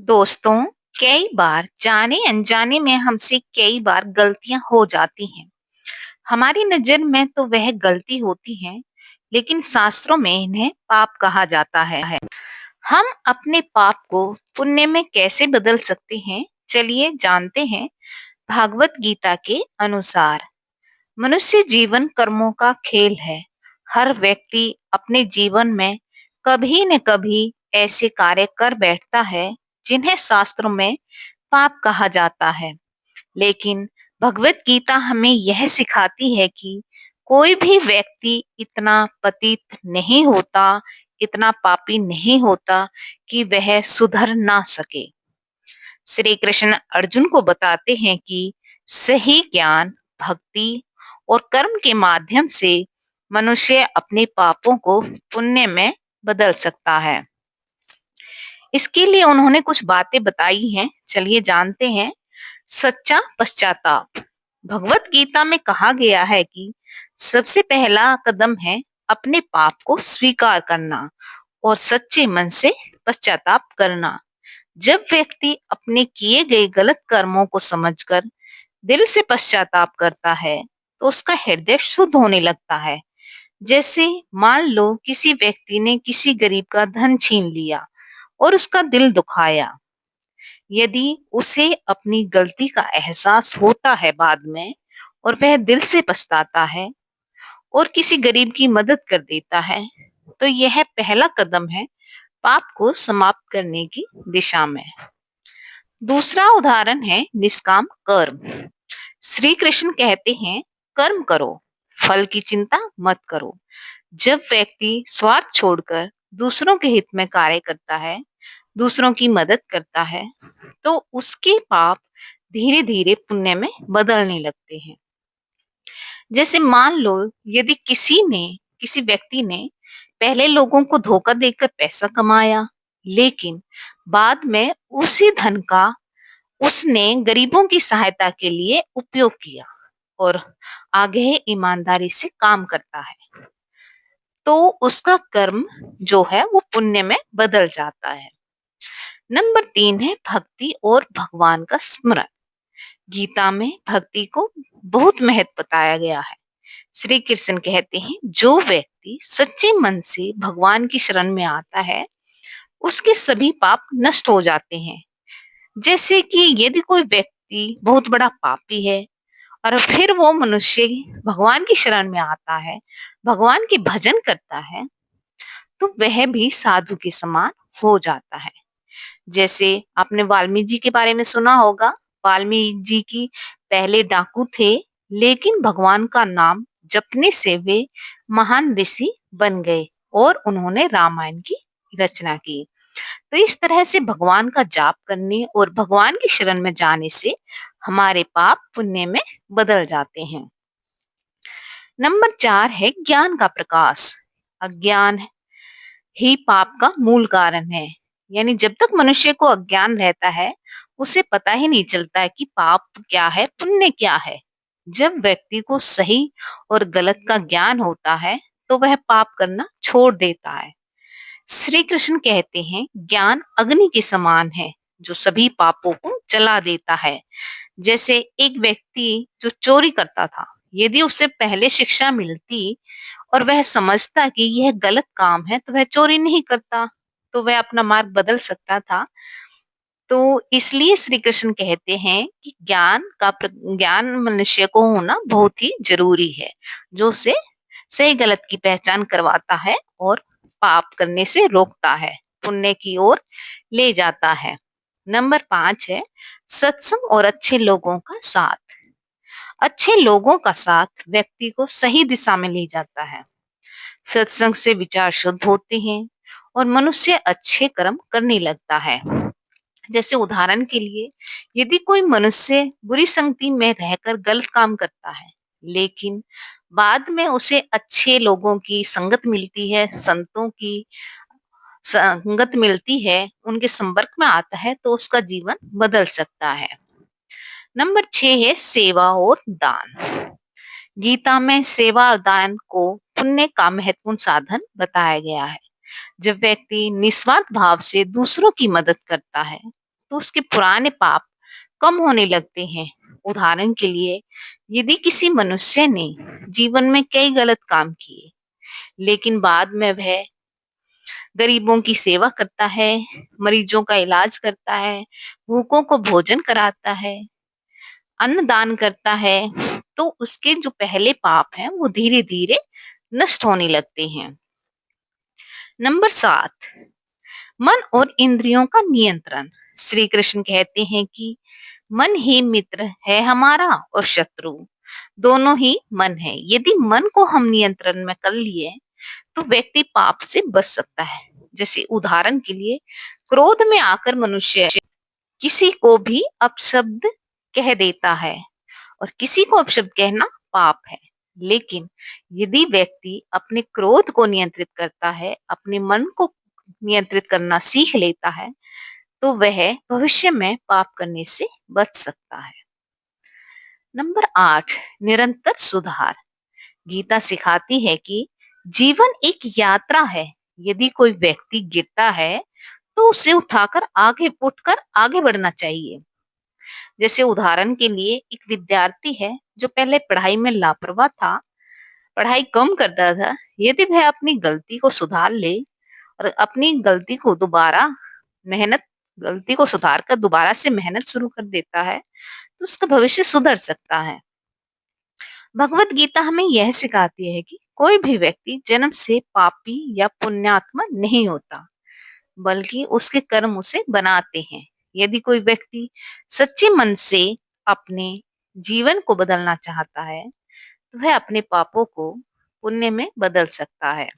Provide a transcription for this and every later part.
दोस्तों, कई बार जाने अनजाने में हमसे कई बार गलतियां हो जाती हैं। हमारी नजर में तो वह गलती होती है, लेकिन शास्त्रों में इन्हें पाप कहा जाता है। हम अपने पाप को पुण्य में कैसे बदल सकते हैं? चलिए जानते हैं। भागवत गीता के अनुसार मनुष्य जीवन कर्मों का खेल है। हर व्यक्ति अपने जीवन में कभी न कभी ऐसे कार्य कर बैठता है जिन्हें शास्त्रों में पाप कहा जाता है। लेकिन भगवत गीता हमें यह सिखाती है कि कोई भी व्यक्ति इतना पतित नहीं होता, इतना पापी नहीं होता कि वह सुधर ना सके। श्री कृष्ण अर्जुन को बताते हैं कि सही ज्ञान, भक्ति और कर्म के माध्यम से मनुष्य अपने पापों को पुण्य में बदल सकता है। इसके लिए उन्होंने कुछ बातें बताई हैं, चलिए जानते हैं। सच्चा पश्चाताप। भगवत गीता में कहा गया है कि सबसे पहला कदम है अपने पाप को स्वीकार करना और सच्चे मन से पश्चाताप करना। जब व्यक्ति अपने किए गए गलत कर्मों को समझकर दिल से पश्चाताप करता है, तो उसका हृदय शुद्ध होने लगता है। जैसे मान लो किसी व्यक्ति ने किसी गरीब का धन छीन लिया और उसका दिल दुखाया। यदि उसे अपनी गलती का एहसास होता है बाद में और वह दिल से पछताता है और किसी गरीब की मदद कर देता है, तो यह पहला कदम है पाप को समाप्त करने की दिशा में। दूसरा उदाहरण है निष्काम कर्म। श्री कृष्ण कहते हैं, कर्म करो, फल की चिंता मत करो। जब व्यक्ति स्वार्थ छोड़कर दूसरों के हित में कार्य करता है, दूसरों की मदद करता है, तो उसके पाप धीरे धीरे पुण्य में बदलने लगते हैं। जैसे मान लो यदि किसी व्यक्ति ने पहले लोगों को धोखा देकर पैसा कमाया, लेकिन बाद में उसी धन का उसने गरीबों की सहायता के लिए उपयोग किया और आगे ईमानदारी से काम करता है, तो उसका कर्म जो है वो पुण्य में बदल जाता है। नंबर 3 है भक्ति और भगवान का स्मरण। गीता में भक्ति को बहुत महत्व बताया गया है। श्री कृष्ण कहते हैं, जो व्यक्ति सच्चे मन से भगवान की शरण में आता है, उसके सभी पाप नष्ट हो जाते हैं। जैसे कि यदि कोई व्यक्ति बहुत बड़ा पापी है और फिर वो मनुष्य भगवान की शरण में आता है, भगवान की भजन करता है, तो वह भी साधु के समान हो जाता है। जैसे आपने वाल्मीकि जी के बारे में सुना होगा। वाल्मीकि जी की पहले डाकू थे, लेकिन भगवान का नाम जपने से वे महान ऋषि बन गए और उन्होंने रामायण की रचना की। तो इस तरह से भगवान का जाप करने और भगवान की शरण में जाने से हमारे पाप पुण्य में बदल जाते हैं। नंबर 4 है ज्ञान का प्रकाश। अज्ञान ही पाप का मूल कारण है। यानी जब तक मनुष्य को अज्ञान रहता है, उसे पता ही नहीं चलता है कि पाप क्या है, पुण्य क्या है। जब व्यक्ति को सही और गलत का ज्ञान होता है, तो वह पाप करना छोड़ देता है। श्री कृष्ण कहते हैं, ज्ञान अग्नि के समान है जो सभी पापों को जला देता है। जैसे एक व्यक्ति जो चोरी करता था, यदि उसे पहले शिक्षा मिलती और वह समझता कि यह गलत काम है, तो वह चोरी नहीं करता, तो वह अपना मार्ग बदल सकता था। तो इसलिए श्री कृष्ण कहते हैं कि ज्ञान मनुष्य को होना बहुत ही जरूरी है, जो उसे सही गलत की पहचान करवाता है और पाप करने से रोकता है, पुण्य की ओर ले जाता है। नंबर 5 है सत्संग और अच्छे लोगों का साथ। अच्छे लोगों का साथ व्यक्ति को सही दिशा में ले जाता है। सत्संग से विचार शुद्ध होते हैं और मनुष्य अच्छे कर्म करने लगता है। जैसे उदाहरण के लिए, यदि कोई मनुष्य बुरी संगति में रहकर गलत काम करता है, लेकिन बाद में उसे अच्छे लोगों की संगत मिलती है, संतों की संगत मिलती है, उनके संपर्क में आता है, तो उसका जीवन बदल सकता है। नंबर 6 है सेवा और दान। गीता में सेवा और दान को पुण्य का महत्वपूर्ण साधन बताया गया है। जब व्यक्ति निस्वार्थ भाव से दूसरों की मदद करता है, तो उसके पुराने पाप कम होने लगते हैं। उदाहरण के लिए, यदि किसी मनुष्य ने जीवन में कई गलत काम किए, लेकिन बाद में वह गरीबों की सेवा करता है, मरीजों का इलाज करता है, भूखों को भोजन कराता है, अन्न दान करता है, तो उसके जो पहले पाप हैं वो धीरे-धीरे नष्ट होने लगते हैं। नंबर 7, मन और इंद्रियों का नियंत्रण। श्री कृष्ण कहते हैं कि मन ही मित्र है हमारा और शत्रु दोनों ही मन है। यदि मन को हम नियंत्रण में कर लिए तो व्यक्ति पाप से बच सकता है। जैसे उदाहरण के लिए, क्रोध में आकर मनुष्य किसी को भी अपशब्द कह देता है, और किसी को अपशब्द कहना पाप है। लेकिन यदि व्यक्ति अपने क्रोध को नियंत्रित करता है, अपने मन को नियंत्रित करना सीख लेता है, तो वह भविष्य में पाप करने से बच सकता है। नंबर 8, निरंतर सुधार। गीता सिखाती है कि जीवन एक यात्रा है। यदि कोई व्यक्ति गिरता है तो उसे उठकर आगे बढ़ना चाहिए। जैसे उदाहरण के लिए, एक विद्यार्थी है जो पहले पढ़ाई में लापरवाह था, पढ़ाई कम करता था। यदि वह अपनी गलती को सुधार ले और अपनी गलती को सुधार कर दोबारा से मेहनत शुरू कर देता है, तो उसका भविष्य सुधर सकता है। भगवत गीता हमें यह सिखाती है कि कोई भी व्यक्ति जन्म से पापी या पुण्यात्मा नहीं होता, बल्कि उसके कर्म उसे बनाते हैं। यदि कोई व्यक्ति सच्चे मन से अपने जीवन को बदलना चाहता है, तो वह अपने पापों को पुण्य में बदल सकता है।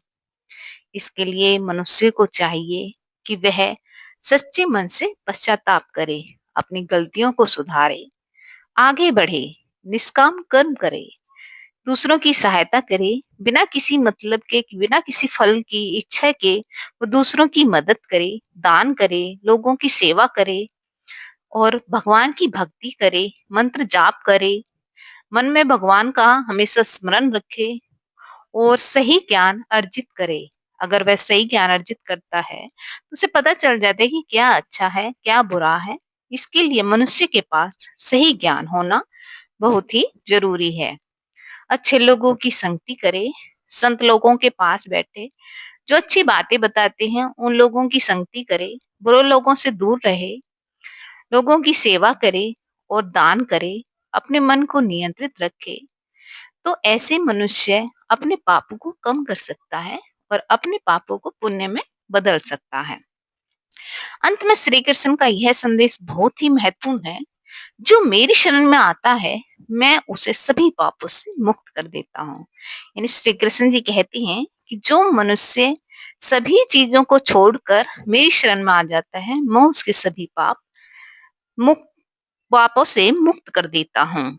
इसके लिए मनुष्य को चाहिए कि वह सच्चे मन से पश्चाताप करे, अपनी गलतियों को सुधारे, आगे बढ़े, निष्काम कर्म करे, दूसरों की सहायता करे, बिना किसी मतलब के, बिना किसी फल की इच्छा के वो दूसरों की मदद करे, दान करे, लोगों की सेवा करे और भगवान की भक्ति करे, मंत्र जाप करे, मन में भगवान का हमेशा स्मरण रखे और सही ज्ञान अर्जित करे। अगर वह सही ज्ञान अर्जित करता है तो उसे पता चल जाता है कि क्या अच्छा है, क्या बुरा है। इसके लिए मनुष्य के पास सही ज्ञान होना बहुत ही जरूरी है। अच्छे लोगों की संगति करे, संत लोगों के पास बैठे, जो अच्छी बातें बताते हैं उन लोगों की संगति करे, बुरे लोगों से दूर रहे, लोगों की सेवा करे और दान करे, अपने मन को नियंत्रित रखे। तो ऐसे मनुष्य अपने पापों को कम कर सकता है और अपने पापों को पुण्य में बदल सकता है। अंत में श्री कृष्ण का यह संदेश बहुत ही महत्वपूर्ण है। जो मेरी शरण में आता है, मैं उसे सभी पापों से मुक्त कर देता हूँ। यानी श्री कृष्ण जी कहती हैं कि जो मनुष्य सभी चीजों को छोड़कर मेरी शरण में आ जाता है, मैं उसके सभी पापों से मुक्त कर देता हूँ।